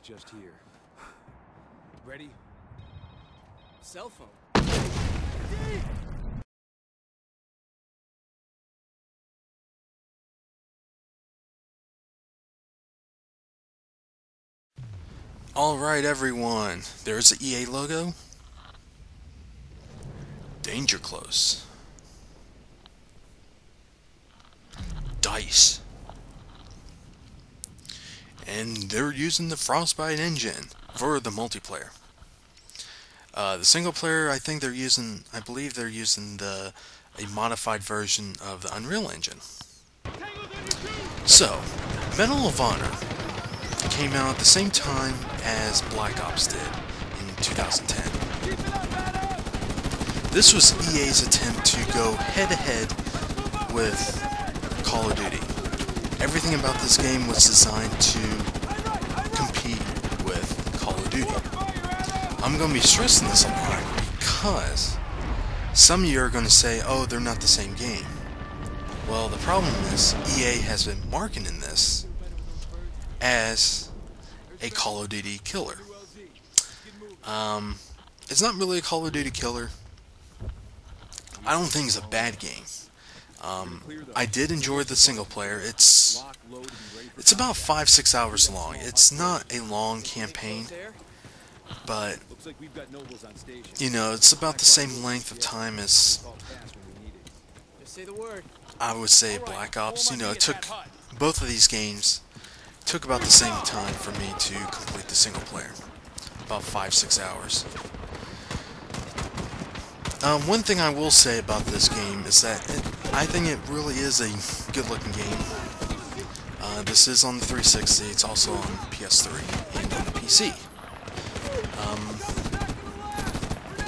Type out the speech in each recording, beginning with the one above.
just here. Ready? Cell phone. Alright everyone, there's the EA logo. Danger close. DICE. And they're using the Frostbite engine for the multiplayer. The single player, I believe they're using a modified version of the Unreal Engine. So, Medal of Honor came out at the same time as Black Ops did in 2010. This was EA's attempt to go head-to-head with Call of Duty. Everything about this game was designed to compete with Call of Duty. I'm going to be stressing this a lot because some of you are going to say, oh, they're not the same game. Well, the problem is EA has been marketing this as a Call of Duty killer. It's not really a Call of Duty killer. I don't think it's a bad game. I did enjoy the single player. It's about 5-6 hours long. It's not a long campaign, but you know, it's about the same length of time as I would say Black Ops. You know, it took both of these games took about the same time for me to complete the single player. About 5-6 hours. One thing I will say about this game is that I think it really is a good-looking game. This is on the 360. It's also on PS3 and on the PC.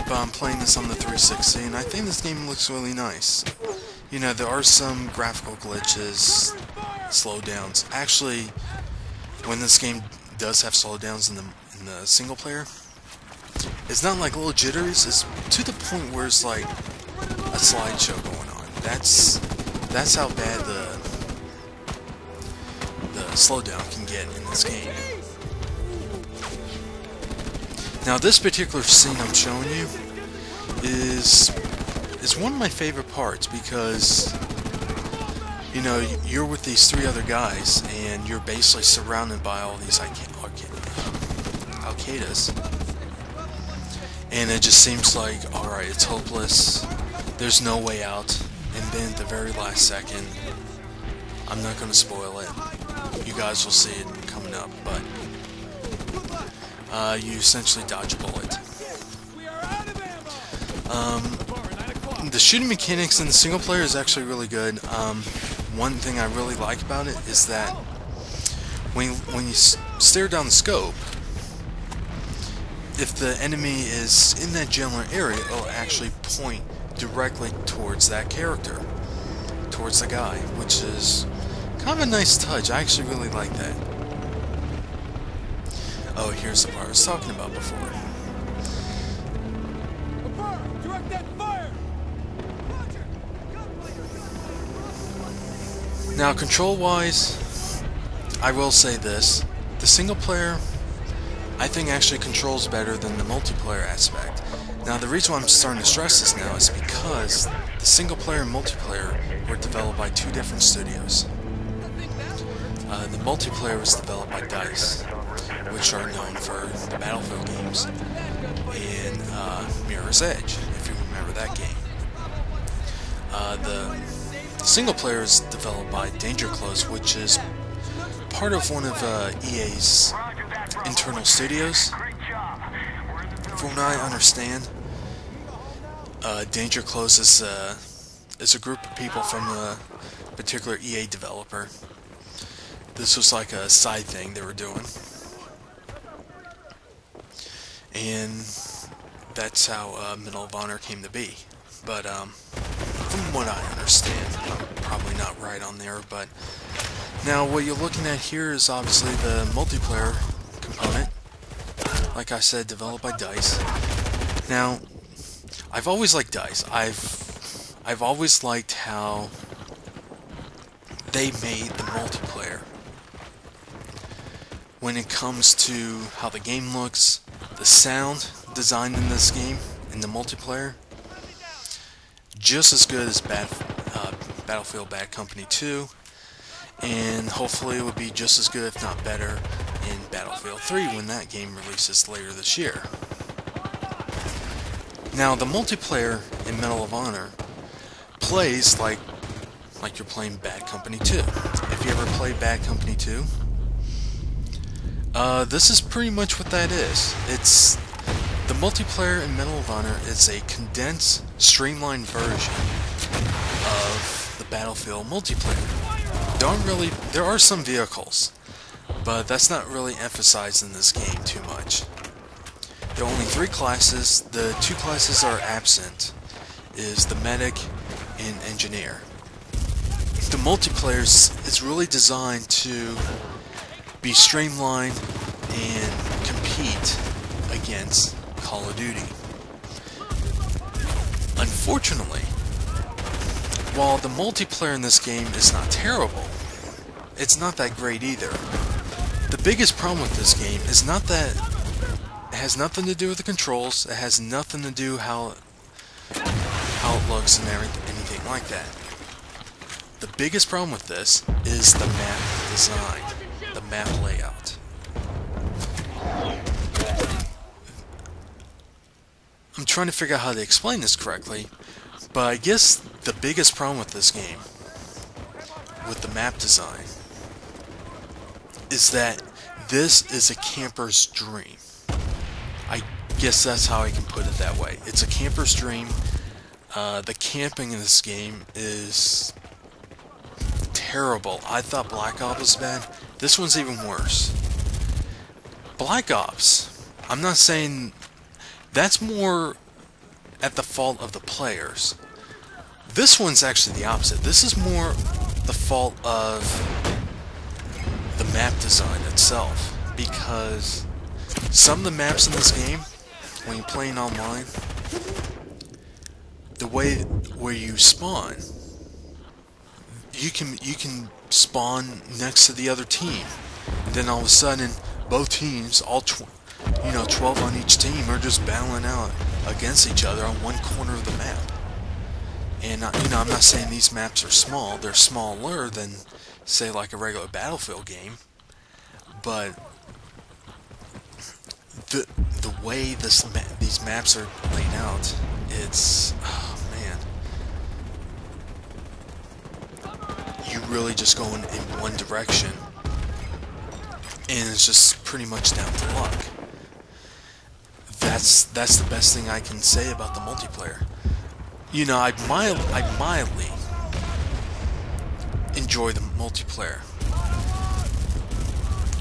But I'm playing this on the 360, and I think this game looks really nice. You know, there are some graphical glitches, slowdowns. Actually, when this game does have slowdowns in the single player, it's not like little jitters. It's to the point where it's like a slideshow going on. That's how bad the slowdown can get in this game. Now, this particular scene I'm showing you is one of my favorite parts because, you know, you're with these 3 other guys and you're basically surrounded by all these Al-Qaedas. And it just seems like, alright, it's hopeless, there's no way out, and then at the very last second, I'm not going to spoil it, you guys will see it coming up, but you essentially dodge a bullet. The shooting mechanics in the single player is actually really good. One thing I really like about it is that when you stare down the scope, if the enemy is in that general area, it'll actually point directly towards that character, towards the guy, which is kind of a nice touch. I actually really like that. Oh, here's the part I was talking about before. Now, control-wise, I will say this. The single player, I think, actually controls better than the multiplayer aspect. Now, the reason why I'm starting to stress this now is because the single player and multiplayer were developed by 2 different studios. The multiplayer was developed by DICE, which are known for the Battlefield games, and Mirror's Edge, if you remember that game. The single player is developed by Danger Close, which is part of one of EA's internal studios. From what I understand, Danger Close is a group of people from a particular EA developer. This was like a side thing they were doing, and that's how Medal of Honor came to be. But from what I understand, I'm probably not right on there, but now what you're looking at here is obviously the multiplayer component. Like I said, developed by DICE. Now, I've always liked DICE. I've always liked how they made the multiplayer. when it comes to how the game looks, the sound design in this game, in the multiplayer, just as good as Battlefield Bad Company 2, and hopefully it would be just as good, if not better, in Battlefield 3 when that game releases later this year. Now, the multiplayer in Medal of Honor plays like you're playing Bad Company 2. If you ever played Bad Company 2, this is pretty much what that is. It's the multiplayer in Medal of Honor is a condensed, streamlined version of the Battlefield multiplayer. There are some vehicles, but that's not really emphasized in this game too much. There are only 3 classes. The 2 classes are absent, is the medic and engineer. The multiplayer is really designed to be streamlined and compete against Call of Duty. Unfortunately, while the multiplayer in this game is not terrible, it's not that great either. The biggest problem with this game is not that it has nothing to do with the controls, it has nothing to do how it looks and anything like that. The biggest problem with this is the map design, the map layout. I'm trying to figure out how to explain this correctly, but I guess the biggest problem with this game, with the map design, is that this is a camper's dream. I guess that's how I can put it that way. It's a camper's dream. The camping in this game is terrible. I thought Black Ops was bad. This one's even worse. Black Ops, I'm not saying that's more at the fault of the players. This one's actually the opposite. This is more the fault of the map design itself, because some of the maps in this game, when you're playing online, the way where you spawn, you can spawn next to the other team, and then all of a sudden both teams, 12 on each team, are just battling out against each other on one corner of the map. And I'm not saying these maps are small. They're smaller than, say, like a regular Battlefield game, but the way these maps are laid out, it's, oh man, you really just going in one direction, and it's just pretty much down to luck. That's the best thing I can say about the multiplayer. I mildly enjoy the multiplayer.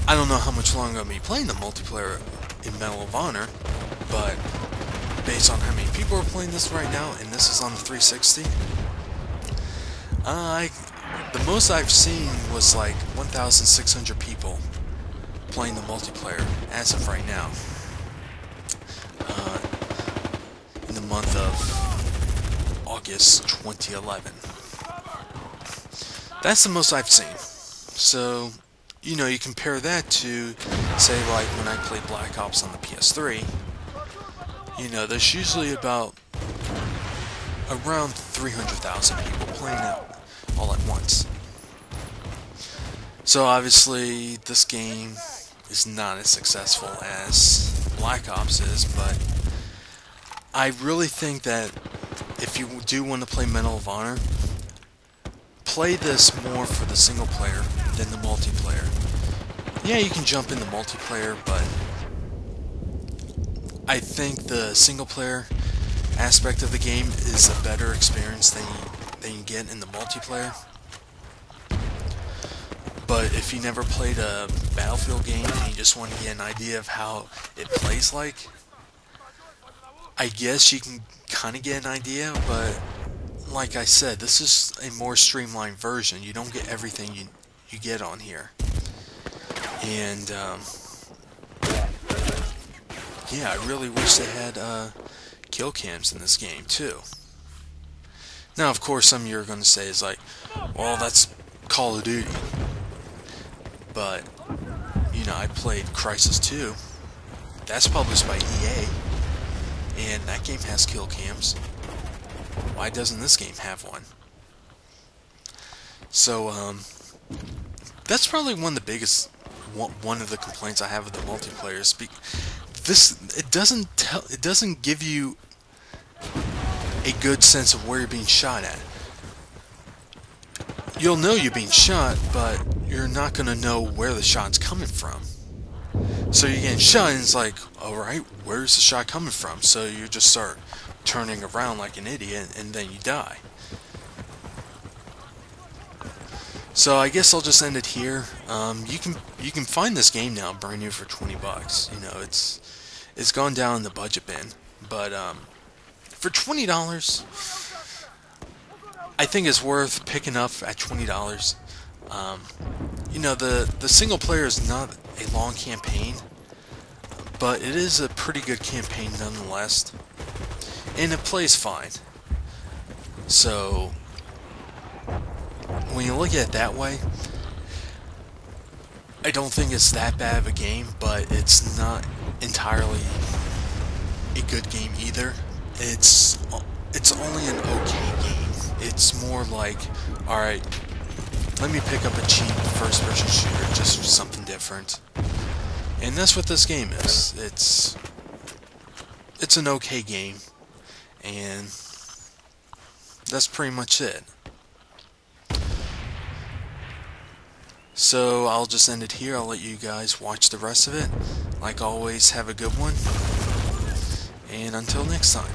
I don't know how much longer I'm going to be playing the multiplayer in Medal of Honor, but based on how many people are playing this right now, and this is on the 360, the most I've seen was like 1,600 people playing the multiplayer as of right now. In the month of August 2011. That's the most I've seen. So, you compare that to, say, like when I played Black Ops on the PS3, there's usually around 300,000 people playing it all at once. So obviously this game is not as successful as Black Ops is, but I really think that if you do want to play Medal of Honor, play this more for the single player than the multiplayer. Yeah, you can jump in the multiplayer, but I think the single player aspect of the game is a better experience than you get in the multiplayer. But if you never played a Battlefield game and you just want to get an idea of how it plays like, I guess you can kind of get an idea, but like I said, this is a more streamlined version. You don't get everything you get on here. And, yeah, I really wish they had kill cams in this game, too. Now, of course, some of you are going to say is like, well, that's Call of Duty. But, I played Crisis 2. That's published by EA, and that game has kill cams. Why doesn't this game have one? So, that's probably one of the complaints I have with the multiplayer. It doesn't give you a good sense of where you're being shot at. You'll know you're being shot, but you're not gonna know where the shot's coming from. So you're getting shot, and it's like, alright, where's the shot coming from? So you just start turning around like an idiot, and then you die. So I guess I'll just end it here. You can find this game now brand new for $20. You know, it's gone down in the budget bin, but for $20, I think it's worth picking up at $20. You know, the single player is not a long campaign, but it is a pretty good campaign nonetheless, and it plays fine. So when you look at it that way, I don't think it's that bad of a game, but it's not entirely a good game either. It's only an okay game. It's more like, alright, let me pick up a cheap first-person shooter just for something different. And that's what this game is. It's an okay game, and that's pretty much it. So I'll just end it here. I'll let you guys watch the rest of it. Like always, have a good one, and until next time.